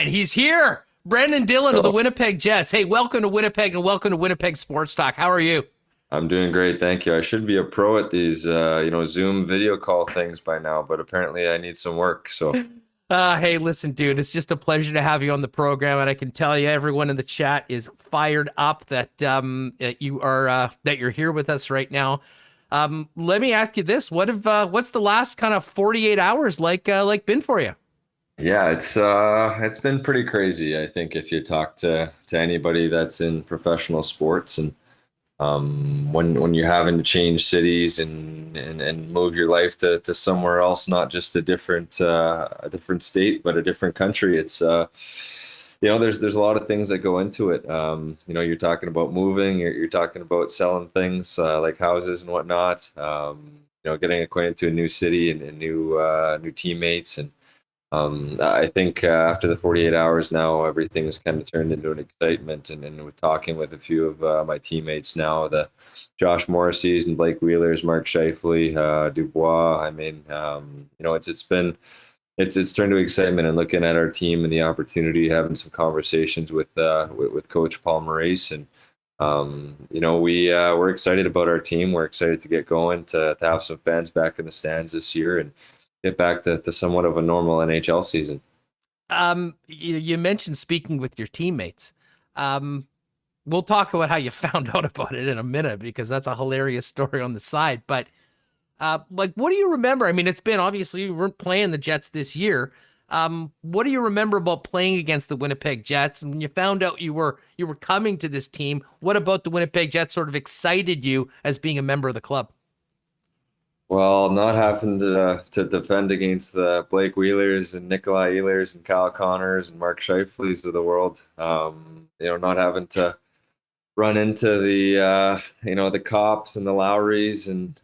And he's here. Brenden Dillon of the Winnipeg Jets. Hey, welcome to Winnipeg and welcome to Winnipeg Sports Talk. How are you? I'm doing great, thank you. I should be a pro at these, Zoom video call things by now, but apparently I need some work. So, Hey, listen, dude, it's just a pleasure to have you on the program, and I can tell you, everyone in the chat is fired up that you're here with us right now. Let me ask you this: what's the last kind of 48 hours like been for you? yeah, it's been pretty crazy. I think if you talk to anybody that's in professional sports, and when you're having to change cities and move your life to somewhere else, not just a different state, but a different country, there's a lot of things that go into it. You're talking about moving, you're talking about selling things like houses and whatnot. Getting acquainted to a new city and new teammates. And I think after the 48 hours now, everything's kind of turned into an excitement. And with talking with a few of my teammates now, the Josh Morrisseys and Blake Wheelers, Mark Scheifele, Dubois. I mean, it's turned to excitement, and looking at our team and the opportunity, having some conversations with Coach Paul Maurice. And we're excited about our team. We're excited to get going, to have some fans back in the stands this year and get back to somewhat of a normal NHL season. You mentioned speaking with your teammates. We'll talk about how you found out about it in a minute because that's a hilarious story on the side. But what do you remember? I mean, it's been obviously you weren't playing the Jets this year. What do you remember about playing against the Winnipeg Jets? And when you found out you were coming to this team, what about the Winnipeg Jets sort of excited you as being a member of the club? Well, not having to defend against the Blake Wheelers and Nikolai Ehlers and Kyle Connors and Mark Scheifele's of the world. Not having to run into the cops and the Lowrys, and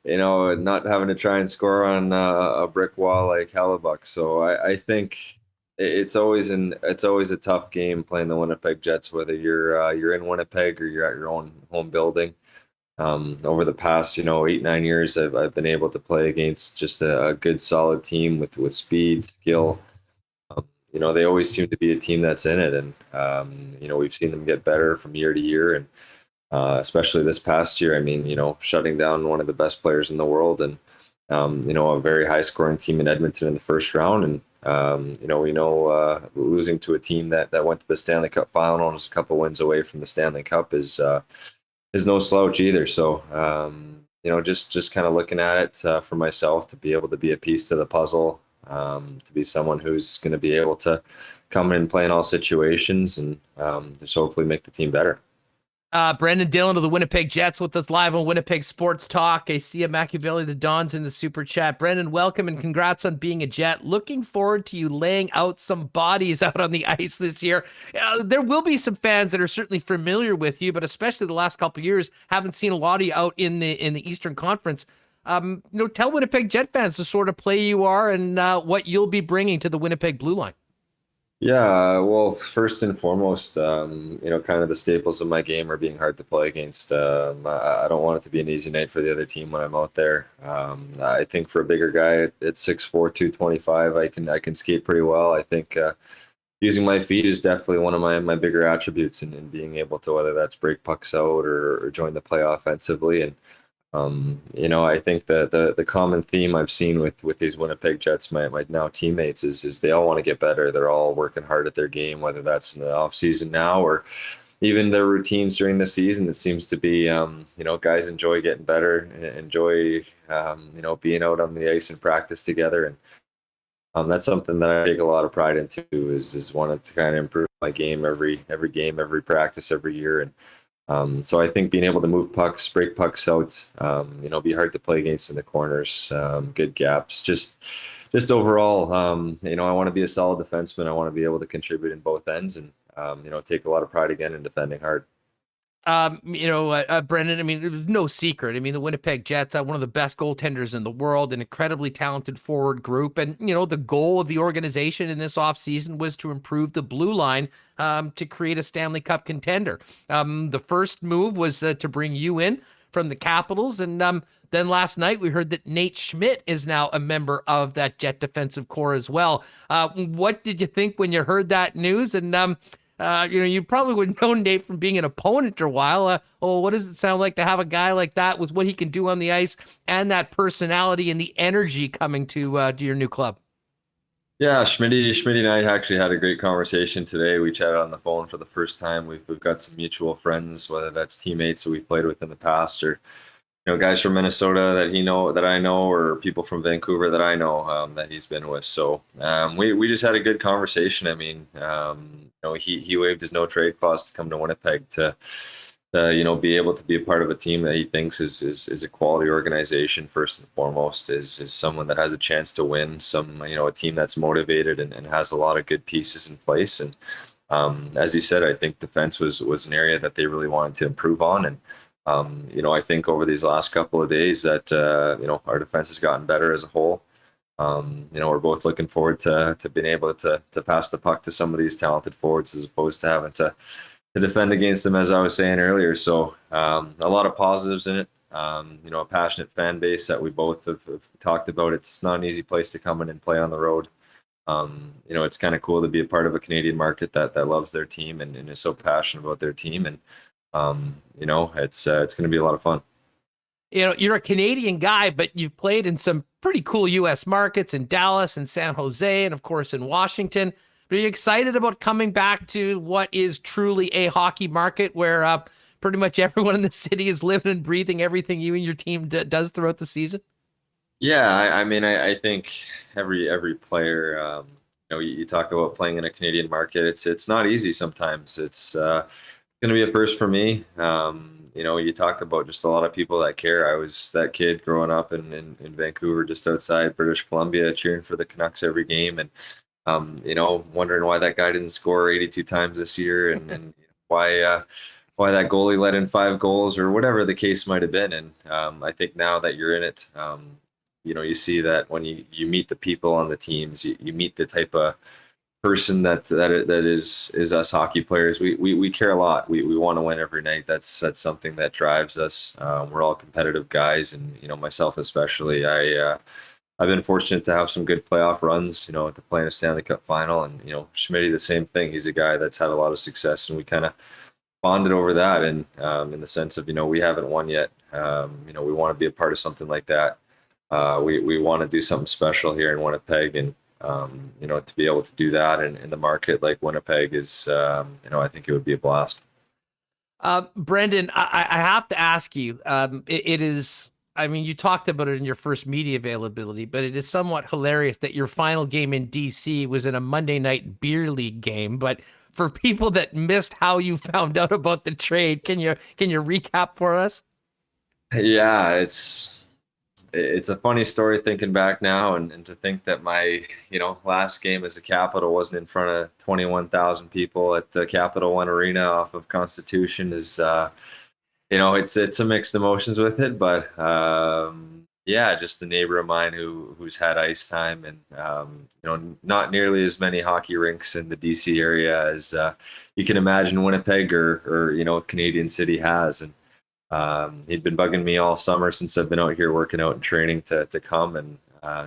not having to try and score on a brick wall like Hellebuck. So I think it's always a tough game playing the Winnipeg Jets, whether you're in Winnipeg or you're at your own home building. Over the past, 8, 9 years, I've been able to play against just a good, solid team with speed, skill. They always seem to be a team that's in it, and we've seen them get better from year to year, and especially this past year. I mean, shutting down one of the best players in the world, and a very high-scoring team in Edmonton in the first round, and losing to a team that went to the Stanley Cup final and was a couple wins away from the Stanley Cup is no slouch either. So, just kind of looking at it for myself to be able to be a piece to the puzzle, to be someone who's going to be able to come in and play in all situations and just hopefully make the team better. Brenden Dillon of the Winnipeg Jets with us live on Winnipeg Sports Talk. I see a Machiavelli the Don's in the super chat. Brenden, welcome and congrats on being a Jet. Looking forward to you laying out some bodies out on the ice this year. There will be some fans that are certainly familiar with you, but especially the last couple of years, haven't seen a lot of you out in the Eastern Conference. Tell Winnipeg Jet fans the sort of play you are and what you'll be bringing to the Winnipeg Blue Line. Yeah, well, first and foremost, kind of the staples of my game are being hard to play against. I don't want it to be an easy night for the other team when I'm out there. I think for a bigger guy at 6'4", 225, I can skate pretty well. I think using my feet is definitely one of my bigger attributes, and being able to, whether that's break pucks out or join the play offensively. And I think that the common theme I've seen with these Winnipeg Jets, my now teammates, is they all want to get better. They're all working hard at their game, whether that's in the off season now or even their routines during the season. It seems to be, guys enjoy getting better, enjoy, being out on the ice and practice together. And that's something that I take a lot of pride into, is wanting to kind of improve my game every game, every practice, every year. And so I think being able to move pucks, break pucks out, be hard to play against in the corners, good gaps, just overall, I want to be a solid defenseman. I want to be able to contribute in both ends, and take a lot of pride again in defending hard. Brenden, I mean, there's no secret. I mean, the Winnipeg Jets are one of the best goaltenders in the world, an incredibly talented forward group. And, the goal of the organization in this offseason was to improve the blue line to create a Stanley Cup contender. The first move was to bring you in from the Capitals. And then last night we heard that Nate Schmidt is now a member of that Jet defensive core as well. What did you think when you heard that news? And you probably would know Nate from being an opponent for a while. What does it sound like to have a guy like that with what he can do on the ice and that personality and the energy coming to your new club? Yeah, Schmitty and I actually had a great conversation today. We chatted on the phone for the first time. We've got some mutual friends, whether that's teammates that we've played with in the past, or guys from Minnesota that I know, or people from Vancouver that I know that he's been with. So we just had a good conversation. I mean, he waived his no trade clause to come to Winnipeg to be able to be a part of a team that he thinks is a quality organization. First and foremost, is someone that has a chance to win. A team that's motivated and has a lot of good pieces in place. And as you said, I think defense was an area that they really wanted to improve on. And I think over these last couple of days that our defense has gotten better as a whole. We're both looking forward to being able to pass the puck to some of these talented forwards as opposed to having to defend against them, as I was saying earlier. So a lot of positives in it. A passionate fan base that we both have talked about. It's not an easy place to come in and play on the road. It's kind of cool to be a part of a Canadian market that loves their team and is so passionate about their team. And it's going to be a lot of fun. You're a Canadian guy, but you've played in some pretty cool U.S. markets in Dallas and San Jose, and of course in Washington. But are you excited about coming back to what is truly a hockey market where pretty much everyone in the city is living and breathing everything you and your team does throughout the season? Yeah, I think every player, you talk about playing in a Canadian market. It's not easy sometimes. It's going to be a first for me. You talk about just a lot of people that care. I was that kid growing up in Vancouver, just outside British Columbia, cheering for the Canucks every game, and wondering why that guy didn't score 82 times this year, and why that goalie let in 5 goals or whatever the case might have been. And I think now that you're in it, you see that when you meet the people on the teams, you meet the type of person that is us hockey players. We care a lot. We want to win every night. That's something that drives us. We're all competitive guys, and myself especially. I've been fortunate to have some good playoff runs, to play in a Stanley Cup final. And, Schmitty, the same thing. He's a guy that's had a lot of success, and we kind of bonded over that. And in the sense of, we haven't won yet. We want to be a part of something like that. We want to do something special here in Winnipeg. And, to be able to do that in the market like Winnipeg is, I think it would be a blast. Brenden, I have to ask you, it is... I mean, you talked about it in your first media availability, but it is somewhat hilarious that your final game in DC was in a Monday night beer league game. But for people that missed how you found out about the trade, can you recap for us? Yeah, it's a funny story thinking back now, and to think that my last game as a Capital wasn't in front of 21,000 people at the Capital One Arena off of Constitution is. It's a mixed emotions with it, but just a neighbor of mine who's had ice time, and not nearly as many hockey rinks in the DC area as you can imagine Winnipeg or Canadian City has. And he'd been bugging me all summer since I've been out here working out and training to come, and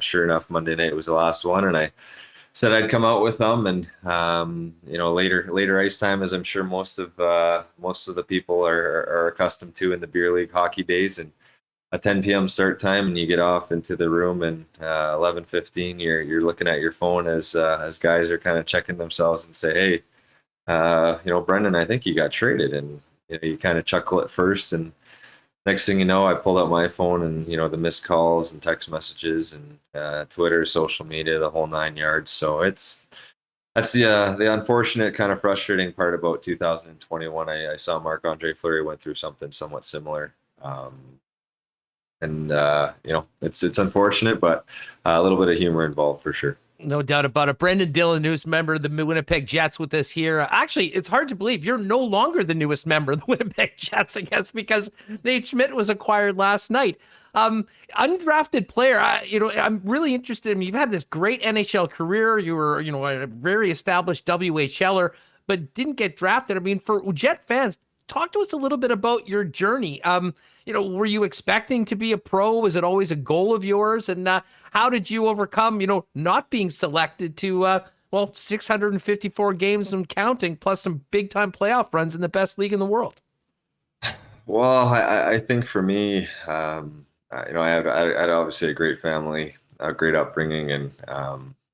sure enough, Monday night was the last one, and I said I'd come out with them. And later ice time, as I'm sure most of the people are accustomed to in the beer league hockey days, and a 10 p.m. start time, and you get off into the room, and 11:15 you're looking at your phone as guys are kind of checking themselves and say, hey, Brenden, I think you got traded. And you kind of chuckle at first, and next thing you know, I pulled out my phone, and the missed calls and text messages and Twitter, social media, the whole 9 yards. So that's the unfortunate, kind of frustrating part about 2021. I saw Marc-Andre Fleury went through something somewhat similar, it's unfortunate, but a little bit of humor involved for sure. No doubt about it. Brenden Dillon, newest member of the Winnipeg Jets, with us here. Actually, it's hard to believe you're no longer the newest member of the Winnipeg Jets, I guess, because Nate Schmidt was acquired last night. Undrafted player. I'm really interested in. You've had this great NHL career. You were, a very established WHLer, but didn't get drafted. I mean, for Jet fans, talk to us a little bit about your journey. Were you expecting to be a pro? Was it always a goal of yours? And how did you overcome, not being selected to, 654 games and counting, plus some big time playoff runs in the best league in the world? Well, I think for me, I had obviously a great family, a great upbringing, and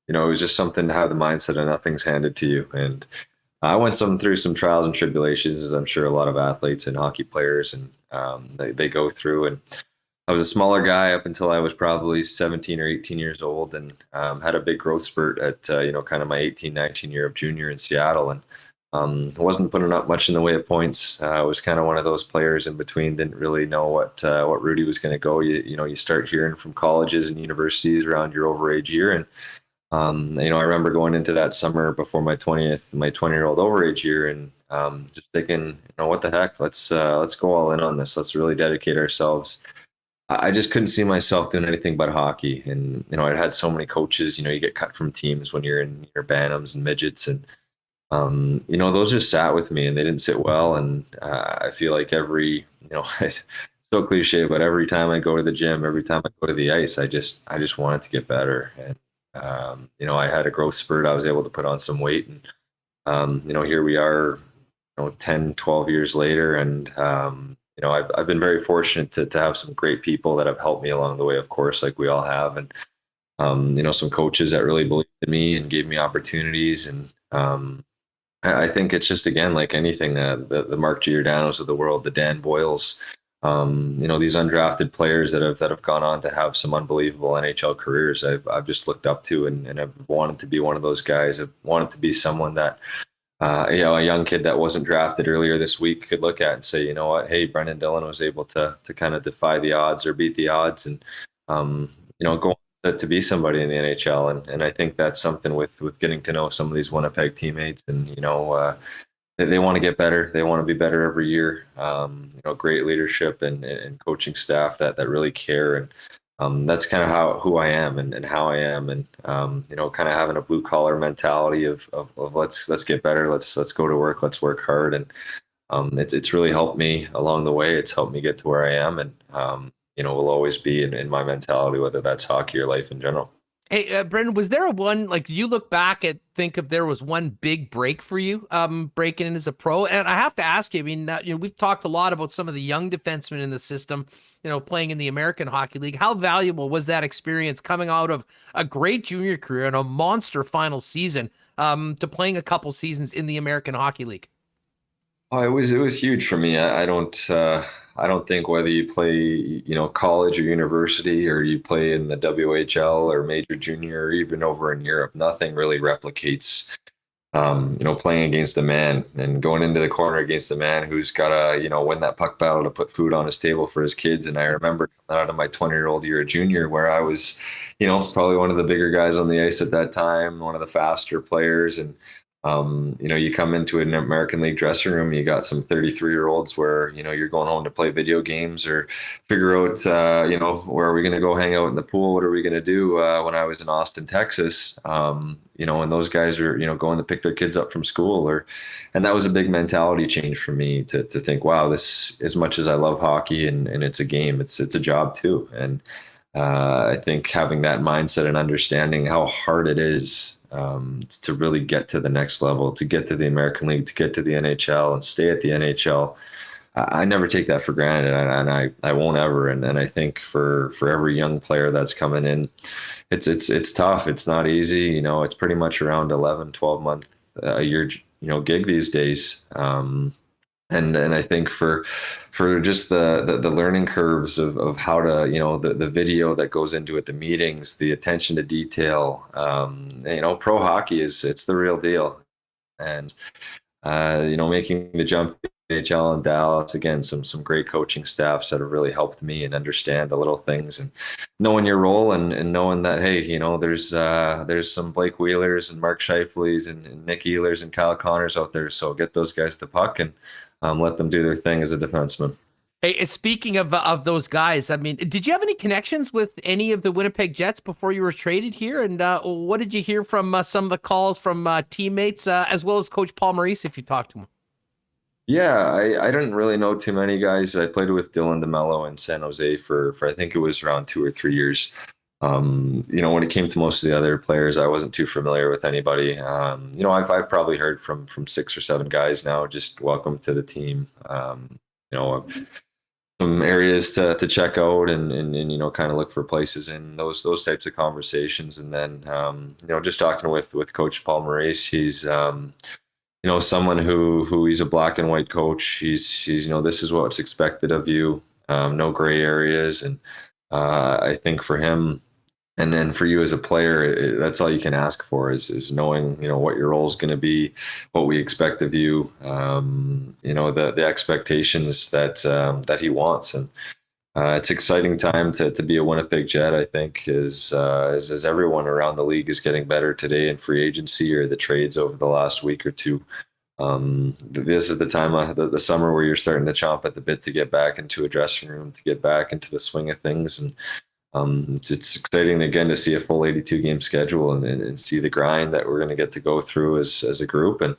it was just something to have the mindset of nothing's handed to you. And I went through some trials and tribulations, as I'm sure a lot of athletes and hockey players and they go through. And I was a smaller guy up until I was probably 17 or 18 years old, and had a big growth spurt at kind of my 18, 19 year of junior in Seattle, and wasn't putting up much in the way of points. I was kind of one of those players in between, didn't really know what Rudy was going to go. You start hearing from colleges and universities around your overage year, and I remember going into that summer before my 20-year-old overage year, and just thinking, what the heck, let's go all in on this. Let's really dedicate ourselves. I just couldn't see myself doing anything but hockey. And, I'd had so many coaches, you get cut from teams when you're in your bantams and midgets. And, those just sat with me and they didn't sit well. And I feel like it's so cliche, but every time I go to the gym, every time I go to the ice, I just wanted to get better. And, I had a growth spurt. I was able to put on some weight, and, here we are, 10, 12 years later. And, I've been very fortunate to have some great people that have helped me along the way, of course, like we all have. And, some coaches that really believed in me and gave me opportunities. And, I think it's just, again, like anything, the Mark Giordano's of the world, the Dan Boyles, these undrafted players that have gone on to have some unbelievable NHL careers. I've just looked up to, and I've wanted to be one of those guys. I've wanted to be someone that, a young kid that wasn't drafted earlier this week could look at and say, you know what, hey, Brenden Dillon was able to kind of defy the odds or beat the odds, and go on to be somebody in the NHL. And I think that's something with getting to know some of these Winnipeg teammates, and they want to get better. They want to be better every year. Great leadership and coaching staff that really care. And that's kind of who I am and how I am. And, kind of having a blue collar mentality of let's get better. Let's go to work. Let's work hard. And it's really helped me along the way. It's helped me get to where I am. And, will always be in my mentality, whether that's hockey or life in general. Hey, Brenden, was there you look back and think if there was one big break for you, breaking in as a pro? And I have to ask you, I mean, we've talked a lot about some of the young defensemen in the system, playing in the American Hockey League. How valuable was that experience coming out of a great junior career and a monster final season, to playing a couple seasons in the American Hockey League? Oh, it was huge for me. I don't think whether you play, college or university, or you play in the WHL or major junior, or even over in Europe, nothing really replicates, playing against a man and going into the corner against a man who's got to, win that puck battle to put food on his table for his kids. And I remember coming out of my 20-year-old year of junior, where I was, probably one of the bigger guys on the ice at that time, one of the faster players. And, you come into an American League dressing room, you got some 33-year-olds where, you're going home to play video games or figure out, where are we going to go hang out in the pool? What are we going to do? When I was in Austin, Texas, and those guys are, going to pick their kids up from school, and that was a big mentality change for me to think, wow, this, as much as I love hockey and it's a game, it's a job too. And, I think having that mindset and understanding how hard it is, to really get to the next level, to get to the American League, to get to the NHL and stay at the NHL. I never take that for granted, and I won't ever. And I think for every young player that's coming in, it's tough. It's not easy. It's pretty much around 11, 12 month a year, gig these days. And I think for just the learning curves of how to, the video that goes into it, the meetings, the attention to detail, pro hockey it's the real deal. And, making the jump to NHL and Dallas, again, some great coaching staffs that have really helped me and understand the little things and knowing your role and knowing that, hey, there's some Blake Wheelers and Mark Scheifele's and Nick Ehlers and Kyle Connors out there. So get those guys the puck and let them do their thing as a defenseman. Hey, speaking of those guys, I mean, did you have any connections with any of the Winnipeg Jets before you were traded here? And what did you hear from some of the calls from teammates, as well as Coach Paul Maurice, if you talked to him? Yeah, I didn't really know too many guys. I played with Dylan DeMello in San Jose for I think it was around 2 or 3 years. When it came to most of the other players, I wasn't too familiar with anybody. I've probably heard from 6 or 7 guys now. Just welcome to the team. You know, some areas to check out and kind of look for places in those types of conversations. And then just talking with Coach Paul Maurice, he's someone who he's a black and white coach. He's this is what's expected of you. No gray areas, and I think for him, and then for you as a player, that's all you can ask for is knowing what your role is going to be, what we expect of you. The expectations that he wants, and it's an exciting time to be a Winnipeg Jet. I think as everyone around the league is getting better today in free agency or the trades over the last week or two. This is the time of the summer where you're starting to chomp at the bit to get back into a dressing room, to get back into the swing of things. And it's exciting again to see a full 82 game schedule and see the grind that we're going to get to go through as a group. And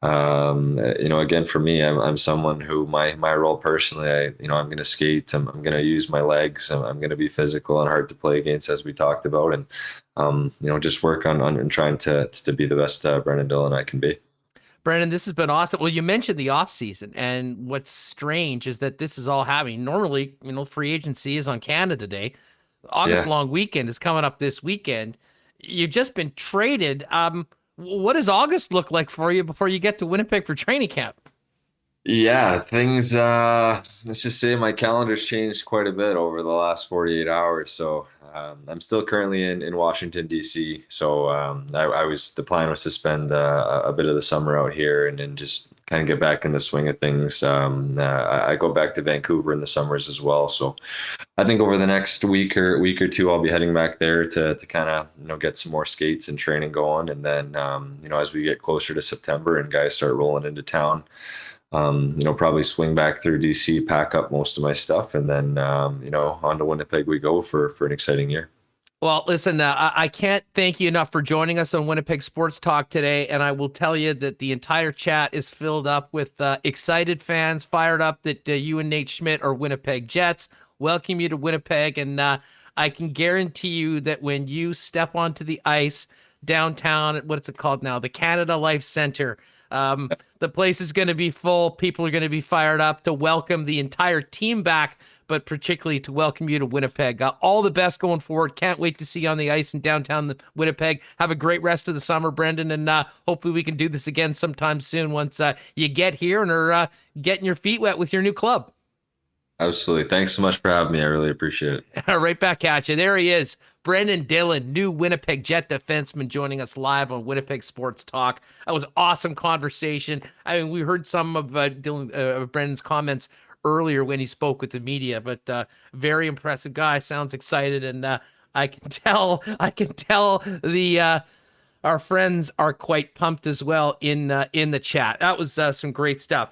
again, for me, I'm someone who my role personally, I'm going to skate. I'm going to use my legs. I'm going to be physical and hard to play against, as we talked about, and just work on trying to be the best Brenden Dillon I can be. Brenden, this has been awesome. Well, you mentioned the off season, and what's strange is that this is all happening. Normally, free agency is on Canada Day. August Yeah. long weekend is coming up this weekend. You've just been traded. What does August look like for you before you get to Winnipeg for training camp? Yeah, things let's just say my calendar's changed quite a bit over the last 48 hours. So I'm still currently in Washington DC. So I was the plan was to spend a bit of the summer out here and then just kind of get back in the swing of things. I go back to Vancouver in the summers as well. So I think over the next week or two, I'll be heading back there to kind of get some more skates and training going. And then as we get closer to September and guys start rolling into town, probably swing back through DC, pack up most of my stuff, and then, on to Winnipeg we go for an exciting year. Well, listen, I can't thank you enough for joining us on Winnipeg Sports Talk today. And I will tell you that the entire chat is filled up with excited fans, fired up that you and Nate Schmidt are Winnipeg Jets. Welcome you to Winnipeg. And I can guarantee you that when you step onto the ice downtown, what's it called now? The Canada Life Center. The place is going to be full. People are going to be fired up to welcome the entire team back, but particularly to welcome you to Winnipeg. All the best going forward. Can't wait to see you on the ice in downtown Winnipeg. Have a great rest of the summer, Brenden, and hopefully we can do this again sometime soon once you get here and are getting your feet wet with your new club. Absolutely. Thanks so much for having me. I really appreciate it. Right back at you. There he is, Brenden Dillon, new Winnipeg Jet defenseman, joining us live on Winnipeg Sports Talk. That was awesome conversation. I mean, we heard some of Brendan's comments earlier when he spoke with the media, but very impressive guy. Sounds excited, and I can tell the our friends are quite pumped as well in the chat. That was some great stuff.